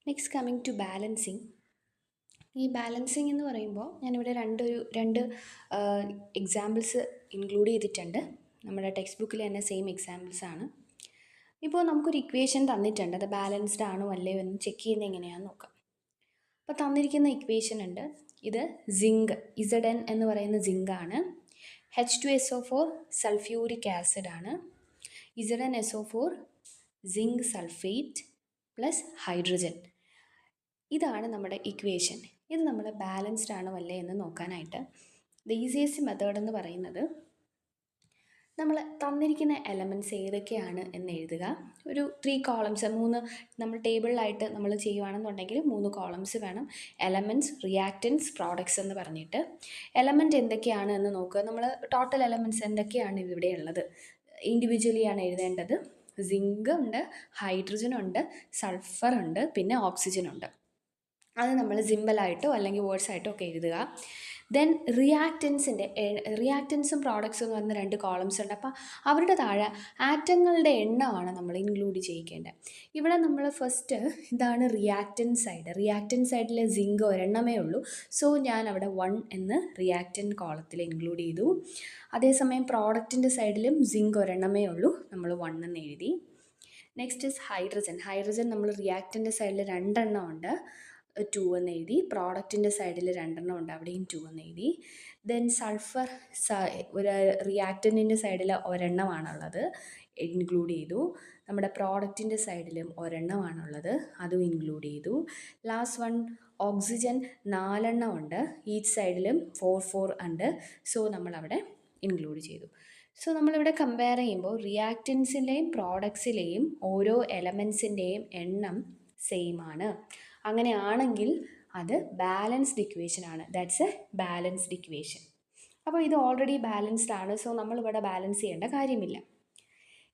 Next coming to balancing. ഈ balancing എന്ന് പറയുമ്പോൾ ഞാനിവിടെ രണ്ട് എക്സാമ്പിൾസ് ഇൻക്ലൂഡ് ചെയ്തിട്ടുണ്ട്. നമ്മുടെ ടെക്സ്റ്റ് ബുക്കിൽ തന്നെ സെയിം എക്സാമ്പിൾസ് ആണ്. ഇപ്പോൾ നമുക്കൊരു ഇക്വേഷൻ തന്നിട്ടുണ്ട്, അത് ബാലൻസ്ഡ് ആണോ അല്ലയോ എന്ന് ചെക്ക് ചെയ്യുന്നത് എങ്ങനെയാണെന്ന് നോക്കാം. അപ്പോൾ തന്നിരിക്കുന്ന ഇക്വേഷൻ ഉണ്ട്, ഇത് സിങ്ക് ഇസഡൻ എന്ന് പറയുന്ന സിങ്ക് ആണ്. H2SO4 സൾഫ്യൂരിക് ആസിഡ് ആണ്. ZnSO4 zinc sulphate plus hydrogen. ഇതാണ് നമ്മുടെ ഇക്വേഷൻ. ഇത് നമ്മൾ ബാലൻസ്ഡ് ആണോ അല്ലേ എന്ന് നോക്കാനായിട്ട് ദ ഈസിയസ്റ്റ് മെത്തേഡ് എന്ന് പറയുന്നത്, നമ്മൾ തന്നിരിക്കുന്ന എലമെൻറ്റ്സ് ഏതൊക്കെയാണ് എന്ന് എഴുതുക. ഒരു 3 കോളംസ്, 3 നമ്മൾ ടേബിളിലായിട്ട് നമ്മൾ ചെയ്യുകയാണെന്നുണ്ടെങ്കിൽ 3 കോളംസ് വേണം. എലമെൻറ്റ്സ്, റിയാക്റ്റൻസ്, പ്രോഡക്ട്സ് എന്ന് പറഞ്ഞിട്ട് എലമെൻറ്റ് എന്തൊക്കെയാണ് എന്ന് നോക്കുക. നമ്മൾ ടോട്ടൽ എലമെൻറ്റ്സ് എന്തൊക്കെയാണ് ഇവിടെ ഉള്ളത് ഇൻഡിവിജ്വലി ആണ് എഴുതേണ്ടത്. സിങ്ക് ഉണ്ട്, ഹൈഡ്രജൻ ഉണ്ട്, സൾഫർ ഉണ്ട്, പിന്നെ ഓക്സിജൻ ഉണ്ട്. അത് നമ്മൾ സിമ്പിളായിട്ടോ അല്ലെങ്കിൽ വേർഡ്സായിട്ടോ ഒക്കെ എഴുതുക. ദെൻ റിയാക്റ്റൻസും പ്രോഡക്ട്സും എന്ന് പറയുന്ന 2 കോളംസ് ഉണ്ട്. അപ്പോൾ അവരുടെ താഴെ ആറ്റങ്ങളുടെ എണ്ണമാണ് നമ്മൾ ഇൻക്ലൂഡ് ചെയ്യിക്കേണ്ടത്. ഇവിടെ നമ്മൾ ഫസ്റ്റ് ഇതാണ് റിയാക്റ്റൻറ്റ് സൈഡിൽ സിങ്ക് ഒരെണ്ണമേ ഉള്ളൂ. സോ ഞാൻ അവിടെ 1 എന്ന് റിയാക്റ്റൻറ്റ് കോളത്തിൽ ഇൻക്ലൂഡ് ചെയ്തു. അതേസമയം പ്രോഡക്റ്റിൻ്റെ സൈഡിലും സിങ്ക് ഒരെണ്ണമേ ഉള്ളൂ, നമ്മൾ 1 എന്ന് എഴുതി. നെക്സ്റ്റ് ഇസ് ഹൈഡ്രജൻ നമ്മൾ റിയാക്റ്റൻ്റെ സൈഡിൽ 2 എണ്ണം ഉണ്ട്, 2 എന്ന് എഴുതി. പ്രോഡക്റ്റിൻ്റെ സൈഡിൽ 2 എണ്ണം ഉണ്ട്, അവിടെയും 2 എന്ന് എഴുതി. ദെൻ സൾഫർ ഒരു റിയാക്റ്റൻറ്റിൻ്റെ സൈഡിൽ ഒരെണ്ണമാണുള്ളത്, ഇൻക്ലൂഡ് ചെയ്തു. നമ്മുടെ പ്രോഡക്റ്റിൻ്റെ സൈഡിലും ഒരെണ്ണമാണുള്ളത്, അതും ഇൻക്ലൂഡ് ചെയ്തു. ലാസ്റ്റ് വൺ ഓക്സിജൻ 4 എണ്ണം ഉണ്ട്, ഈച്ച് സൈഡിലും 4 ഉണ്ട്, സോ നമ്മളവിടെ ഇൻക്ലൂഡ് ചെയ്തു. സോ നമ്മളിവിടെ കമ്പയർ ചെയ്യുമ്പോൾ റിയാക്റ്റൻസിൻ്റെയും പ്രോഡക്ട്സിലെയും ഓരോ എലമെൻസിൻ്റെയും എണ്ണം സെയിം ആണ്. അങ്ങനെയാണെങ്കിൽ അത് ബാലൻസ്ഡ് ഇക്വേഷൻ ആണ്. That's A balanced equation. അപ്പോൾ ഇത് ഓൾറെഡി ബാലൻസ്ഡ് ആണ്, സോ നമ്മളിവിടെ ബാലൻസ് ചെയ്യേണ്ട കാര്യമില്ല.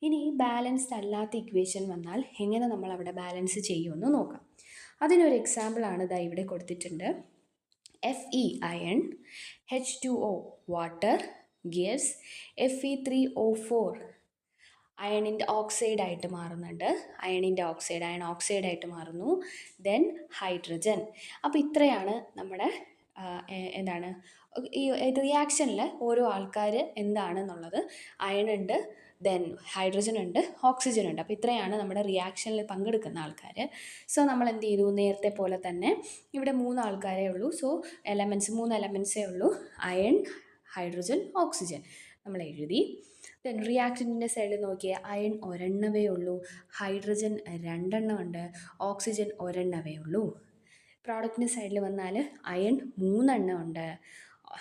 ഇനി ബാലൻസ്ഡ് അല്ലാത്ത ഇക്വേഷൻ വന്നാൽ എങ്ങനെ നമ്മൾ അവിടെ ബാലൻസ് ചെയ്യുമെന്ന് നോക്കാം. അതിനൊരു എക്സാമ്പിളാണ് ഇതാ ഇവിടെ കൊടുത്തിട്ടുണ്ട്. Fe iron, H2O water gives Fe3O4 അയണിൻ്റെ ഓക്സൈഡായിട്ട് മാറുന്നുണ്ട്. അയൺ ഓക്സൈഡായിട്ട് മാറുന്നു. Then hydrogen. അപ്പോൾ ഇത്രയാണ് നമ്മുടെ എന്താണ് ഈ റിയാക്ഷനിൽ ഓരോ ആൾക്കാർ എന്താണെന്നുള്ളത്. അയൺ ഉണ്ട്, ദെൻ ഹൈഡ്രജൻ ഉണ്ട്, ഓക്സിജൻ ഉണ്ട്. അപ്പോൾ ഇത്രയാണ് നമ്മുടെ റിയാക്ഷനിൽ പങ്കെടുക്കുന്ന ആൾക്കാർ. സോ നമ്മൾ എന്ത് ചെയ്തു, നേരത്തെ പോലെ തന്നെ ഇവിടെ 3 ആൾക്കാരേ ഉള്ളൂ. സോ 3 എലമെൻറ്റ്സേ ഉള്ളൂ, അയൺ, ഹൈഡ്രജൻ, ഓക്സിജൻ നമ്മൾ എഴുതി. ദെൻ റിയാക്റ്റൻറ്റിൻ്റെ സൈഡിൽ നോക്കിയാൽ അയൺ ഒരെണ്ണവേ ഉള്ളൂ, ഹൈഡ്രജൻ 2 എണ്ണം ഉണ്ട്, ഓക്സിജൻ ഒരെണ്ണവേ ഉള്ളൂ. പ്രോഡക്റ്റിൻ്റെ സൈഡിൽ വന്നാൽ അയൺ 3 എണ്ണം ഉണ്ട്,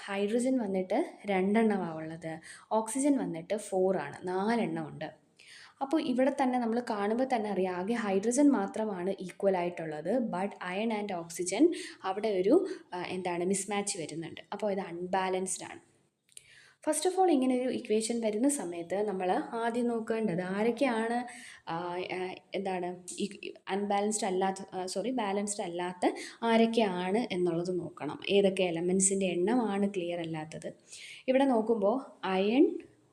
ഹൈഡ്രജൻ വന്നിട്ട് 2 എണ്ണമാണ് ഉള്ളത്, ഓക്സിജൻ വന്നിട്ട് 4 ആണ്, 4 എണ്ണം ഉണ്ട്. അപ്പോൾ ഇവിടെ തന്നെ നമ്മൾ കാണുമ്പോൾ തന്നെ അറിയാം, ആകെ ഹൈഡ്രജൻ മാത്രമാണ് ഈക്വൽ ആയിട്ടുള്ളത്. ബട്ട് അയൺ ആൻഡ് ഓക്സിജൻ അവിടെ ഒരു മിസ്മാച്ച് വരുന്നുണ്ട്. അപ്പോൾ ഇത് അൺബാലൻസ്ഡ് ആണ്. ഫസ്റ്റ് ഓഫ് ഓൾ ഇങ്ങനെ ഒരു ഇക്വേഷൻ വരുന്ന സമയത്ത് നമ്മൾ ആദ്യം നോക്കേണ്ടത് ആരൊക്കെയാണ് ബാലൻസ്ഡ് അല്ലാത്ത ആരൊക്കെയാണ് എന്നുള്ളത് നോക്കണം. ഏതൊക്കെ എലമെൻസിൻ്റെ എണ്ണമാണ് ക്ലിയർ അല്ലാത്തത്. ഇവിടെ നോക്കുമ്പോൾ അയൺ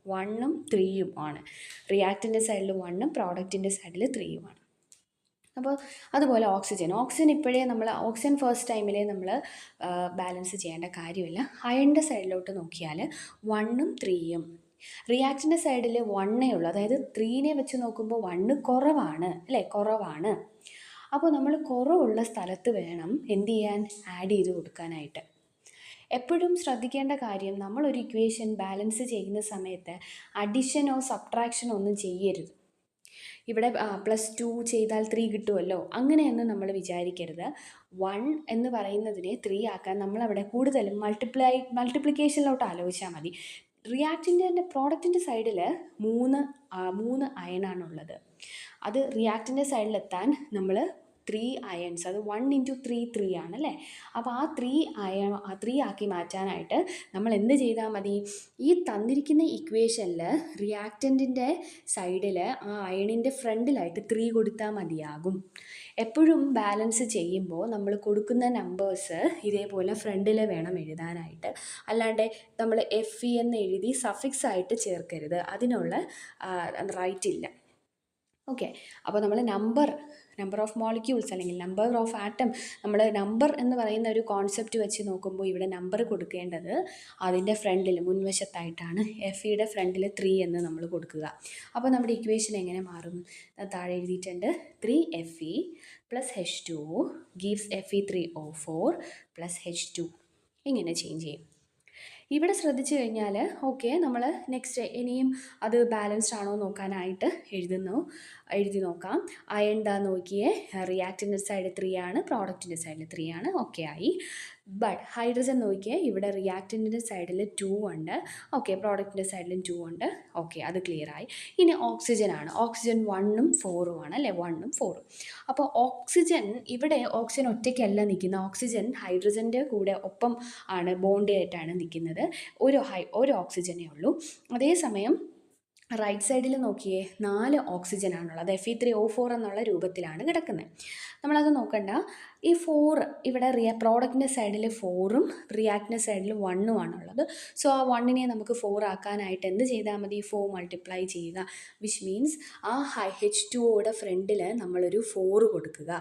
1ഉം 3ഉം ആണ്, റിയാക്റ്റിൻ്റെ സൈഡിൽ 1ഉം പ്രോഡക്റ്റിൻ്റെ സൈഡിൽ 3ഉം ആണ്. അപ്പോൾ അതുപോലെ ഓക്സിജൻ ഇപ്പോഴേ ഓക്സിജൻ ഫസ്റ്റ് ടൈമിലേ നമ്മൾ ബാലൻസ് ചെയ്യേണ്ട കാര്യമില്ല. അയണിൻ്റെ സൈഡിലോട്ട് നോക്കിയാൽ 1ഉം 3ഉം, റിയാക്റ്റിൻ്റെ സൈഡിൽ 1 ഉള്ളൂ, അതായത് 3നെ വെച്ച് നോക്കുമ്പോൾ 1 കുറവാണ് അല്ലേ, കുറവാണ്. അപ്പോൾ നമ്മൾ കുറവുള്ള സ്ഥലത്ത് വേണം എന്ത് ചെയ്യാൻ, ആഡ് ചെയ്ത് കൊടുക്കാനായിട്ട്. എപ്പോഴും ശ്രദ്ധിക്കേണ്ട കാര്യം, നമ്മളൊരു ഇക്വേഷൻ ബാലൻസ് ചെയ്യുന്ന സമയത്ത് അഡിഷനോ സബ്ട്രാക്ഷനോ ഒന്നും ചെയ്യരുത്. ഇവിടെ +2 ചെയ്താൽ 3 കിട്ടുമല്ലോ, അങ്ങനെയൊന്നും നമ്മൾ വിചാരിക്കരുത്. 1 എന്ന് പറയുന്നതിനെ 3 ആക്കാൻ നമ്മളവിടെ കൂടുതലും മൾട്ടിപ്ലിക്കേഷനിലോട്ട് ആലോചിച്ചാൽ മതി. പ്രോഡക്റ്റിൻ്റെ സൈഡിൽ 3 അയണാണുള്ളത്. അത് റിയാക്റ്റിൻ്റെ സൈഡിലെത്താൻ നമ്മൾ 3 അയൺസ്, അത് 1 × 3 3 ആണല്ലേ. അപ്പോൾ ആ 3 ആക്കി മാറ്റാനായിട്ട് നമ്മൾ എന്ത് ചെയ്താൽ മതി, ഈ തന്നിരിക്കുന്ന ഇക്വേഷനിൽ റിയാക്റ്റൻറ്റിൻ്റെ സൈഡിൽ ആ അയണിൻ്റെ ഫ്രണ്ടിലായിട്ട് 3 കൊടുത്താൽ മതിയാകും. എപ്പോഴും ബാലൻസ് ചെയ്യുമ്പോൾ നമ്മൾ കൊടുക്കുന്ന നമ്പേഴ്സ് ഇതേപോലെ ഫ്രണ്ടിൽ വേണം എഴുതാനായിട്ട്. അല്ലാണ്ട് നമ്മൾ Fe എന്ന് എഴുതി സഫിക്സ് ആയിട്ട് ചേർക്കരുത്, അതിനുള്ള റൈറ്റ് ഇല്ല. ഓക്കെ, അപ്പോൾ നമ്മൾ നമ്പർ നമ്പർ ഓഫ് മോളിക്യൂൾസ് അല്ലെങ്കിൽ നമ്പർ ഓഫ് ആറ്റം, നമ്മൾ നമ്പർ എന്ന് പറയുന്ന ഒരു കോൺസെപ്റ്റ് വെച്ച് നോക്കുമ്പോൾ ഇവിടെ നമ്പർ കൊടുക്കേണ്ടത് അതിൻ്റെ ഫ്രണ്ടിൽ മുൻവശത്തായിട്ടാണ്. എഫിയുടെ ഫ്രണ്ടിൽ 3 എന്ന് നമ്മൾ കൊടുക്കുക. അപ്പോൾ നമ്മുടെ ഇക്വേഷൻ എങ്ങനെ മാറും? താഴെ എഴുതിയിട്ടുണ്ട് 3Fe + H2O gives Fe3O4 + H2. ഇങ്ങനെ ചേഞ്ച് ചെയ്യും. ഇവിടെ ശ്രദ്ധിച്ചു കഴിഞ്ഞാൽ ഓക്കെ, നമ്മൾ നെക്സ്റ്റ് ഇനിയും അത് ബാലൻസ്ഡ് ആണോ നോക്കാനായിട്ട് എഴുതി നോക്കാം. അയൺ ദാ നോക്കിയേ, റിയാക്റ്റിൻ്റെ സൈഡ് 3 ആണ്, പ്രോഡക്റ്റിൻ്റെ സൈഡിൽ 3 ആണ്, ഓക്കെ ആയി. ബട്ട് ഹൈഡ്രജൻ നോക്കിയേ, ഇവിടെ റിയാക്റ്റൻറ്റിൻ്റെ സൈഡിൽ 2 ഉണ്ട്, ഓക്കെ, പ്രോഡക്റ്റിൻ്റെ സൈഡിലും 2 ഉണ്ട്, ഓക്കെ, അത് ക്ലിയർ ആയി. ഇനി ഓക്സിജൻ ആണ്. ഓക്സിജൻ 1ഉം 4ഉം ആണ് അല്ലേ, 1ഉം 4ഉം. അപ്പോൾ ഓക്സിജൻ, ഇവിടെ ഓക്സിജൻ ഒറ്റയ്ക്കല്ല നിൽക്കുന്നത്. ഓക്സിജൻ ഹൈഡ്രജൻ്റെ കൂടെ ഒപ്പം ആണ്, ബോണ്ട് ആയിട്ടാണ് നിൽക്കുന്നത്. ഒരു ഓക്സിജനേ ഉള്ളൂ. അതേസമയം റൈറ്റ് സൈഡിൽ നോക്കിയേ, 4 ഓക്സിജനാണുള്ളത്. Fe3O4 എന്നുള്ള രൂപത്തിലാണ് കിടക്കുന്നത്. നമ്മളത് നോക്കണ്ട. ഈ 4 ഇവിടെ പ്രോഡക്റ്റിൻ്റെ സൈഡിൽ 4ഉം റിയാക്റ്റിൻ്റെ സൈഡിൽ 1ഉം ആണുള്ളത്. സോ ആ 1നെ നമുക്ക് 4 ആക്കാനായിട്ട് എന്ത് ചെയ്താൽ മതി? 4 മൾട്ടിപ്ലൈ ചെയ്യുക. വിച്ച് മീൻസ് ആ H2Oയുടെ ഫ്രണ്ടിൽ നമ്മളൊരു 4 കൊടുക്കുക.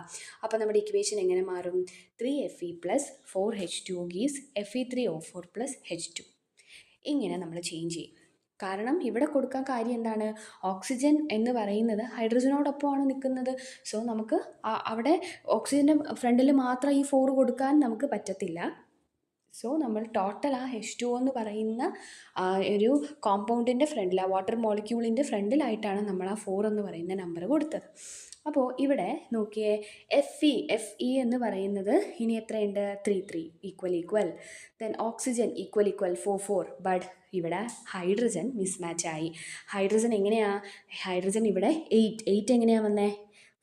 അപ്പോൾ നമ്മുടെ ഇക്വേഷൻ എങ്ങനെ മാറും? 3Fe + 4H2O gives Fe3O4 + H2. ഇങ്ങനെ നമ്മൾ ചേഞ്ച് ചെയ്യും. കാരണം ഇവിടെ കൊടുക്കാൻ കാര്യം എന്താണ്? ഓക്സിജൻ എന്ന് പറയുന്നത് ഹൈഡ്രജനോടൊപ്പമാണ് നിൽക്കുന്നത്. സോ നമുക്ക് അവിടെ ഓക്സിജൻ്റെ ഫ്രണ്ടിൽ മാത്രം ഈ 4 കൊടുക്കാൻ നമുക്ക് പറ്റത്തില്ല. സോ നമ്മൾ ടോട്ടൽ ആ H2O എന്ന് പറയുന്ന ഒരു കോമ്പൗണ്ടിൻ്റെ ഫ്രണ്ടിൽ, ആ വാട്ടർ മോളിക്യൂളിൻ്റെ ഫ്രണ്ടിലായിട്ടാണ് നമ്മൾ ആ 4 എന്ന് പറയുന്ന നമ്പർ കൊടുത്തത്. അപ്പോൾ ഇവിടെ നോക്കിയേ, Fe എന്ന് പറയുന്നത് ഇനി എത്രയുണ്ട്? 3 equal. Then oxygen equal 4. But ഇവിടെ ഹൈഡ്രജൻ മിസ്മാച്ച് ആയി. ഹൈഡ്രജൻ എങ്ങനെയാണ്? ഹൈഡ്രജൻ ഇവിടെ 8 എങ്ങനെയാണ് വന്നേ?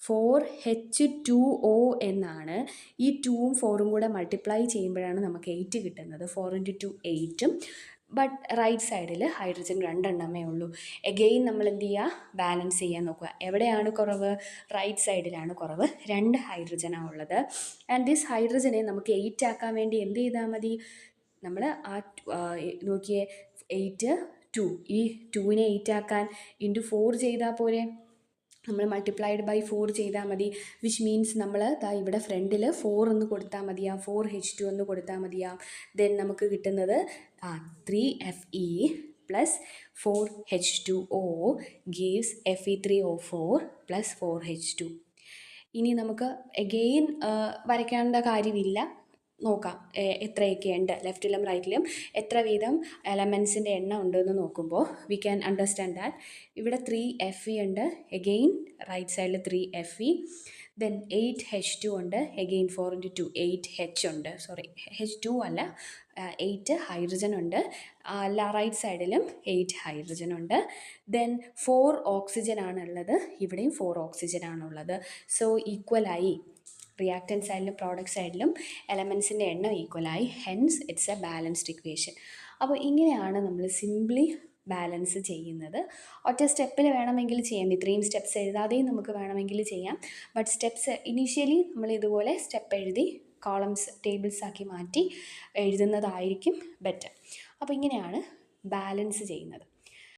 4H2O എന്നാണ്. ഈ 2ഉം 4ഉം കൂടെ മൾട്ടിപ്ലൈ ചെയ്യുമ്പോഴാണ് നമുക്ക് 8 കിട്ടുന്നത്. 4 × 2 8. ബട്ട് റൈറ്റ് സൈഡിൽ ഹൈഡ്രജൻ 2 എണ്ണമേ ഉള്ളൂ. എഗെയിൻ നമ്മൾ എന്ത് ചെയ്യുക? ബാലൻസ് ചെയ്യാൻ നോക്കുക. എവിടെയാണ് കുറവ്? റൈറ്റ് സൈഡിലാണ് കുറവ്. 2 ഹൈഡ്രജനാണ് ഉള്ളത്. ആൻഡ് ദിസ് ഹൈഡ്രജനെ നമുക്ക് 8 ആക്കാൻ വേണ്ടി എന്ത് ചെയ്താൽ മതി? നമ്മൾ നോക്കിയേ, 8 2, ഈ 2നെ 8 ആക്കാൻ × 4 ചെയ്താൽ പോരെ? നമ്മൾ മൾട്ടിപ്ലൈഡ് ബൈ 4 ചെയ്താൽ മതി. വിച്ച് മീൻസ് നമ്മൾ ഇവിടെ ഫ്രണ്ടിൽ 4 എന്ന് കൊടുത്താൽ മതിയാ, 4H2 എന്ന് കൊടുത്താൽ മതിയാ. ദെൻ നമുക്ക് കിട്ടുന്നത് 3Fe + 4H2O gives Fe3O4 + 4H2. ഇനി നമുക്ക് എഗെയിൻ വരയ്ക്കേണ്ട കാര്യമില്ല. നോക്കാം എത്രയൊക്കെ ഉണ്ട്, ലെഫ്റ്റിലും റൈറ്റിലും എത്ര വീതം എലമെൻസിൻ്റെ എണ്ണം ഉണ്ടെന്ന് നോക്കുമ്പോൾ വി ക്യാൻ അണ്ടർസ്റ്റാൻഡ് ദാറ്റ്. ഇവിടെ 3Fe ഉണ്ട്, എഗെയിൻ റൈറ്റ് സൈഡിൽ 3Fe. ദെൻ 8H2 ഉണ്ട്, എഗെയിൻ 4 × 2 8H ഉണ്ട്. സോറി, H2 അല്ല, 8 ഹൈഡ്രജൻ ഉണ്ട്. റൈറ്റ് സൈഡിലും 8 ഹൈഡ്രജൻ ഉണ്ട്. ദെൻ 4 ഓക്സിജൻ ആണുള്ളത്, ഇവിടെയും 4 ഓക്സിജൻ ആണുള്ളത്. സോ ഈക്വലായി. റിയാക്റ്റൻറ്റ് സൈഡിലും പ്രോഡക്റ്റ് സൈഡിലും എലമെൻസിൻ്റെ എണ്ണം ഈക്വലായി. Hence it's a balanced equation. അപ്പോൾ ഇങ്ങനെയാണ് നമ്മൾ സിംപ്ലി ബാലൻസ് ചെയ്യുന്നത്. ഒറ്റ സ്റ്റെപ്പിൽ വേണമെങ്കിൽ ചെയ്യാം, ഇത്രയും സ്റ്റെപ്സ് എഴുതാതെയും നമുക്ക് വേണമെങ്കിൽ ചെയ്യാം. ബട്ട് സ്റ്റെപ്സ് ഇനീഷ്യലി നമ്മൾ ഇതുപോലെ സ്റ്റെപ്പ് എഴുതി കോളംസ് ടേബിൾസ് ആക്കി മാറ്റി എഴുതുന്നതായിരിക്കും ബെറ്റർ. അപ്പോൾ ഇങ്ങനെയാണ് ബാലൻസ് ചെയ്യുന്നത്.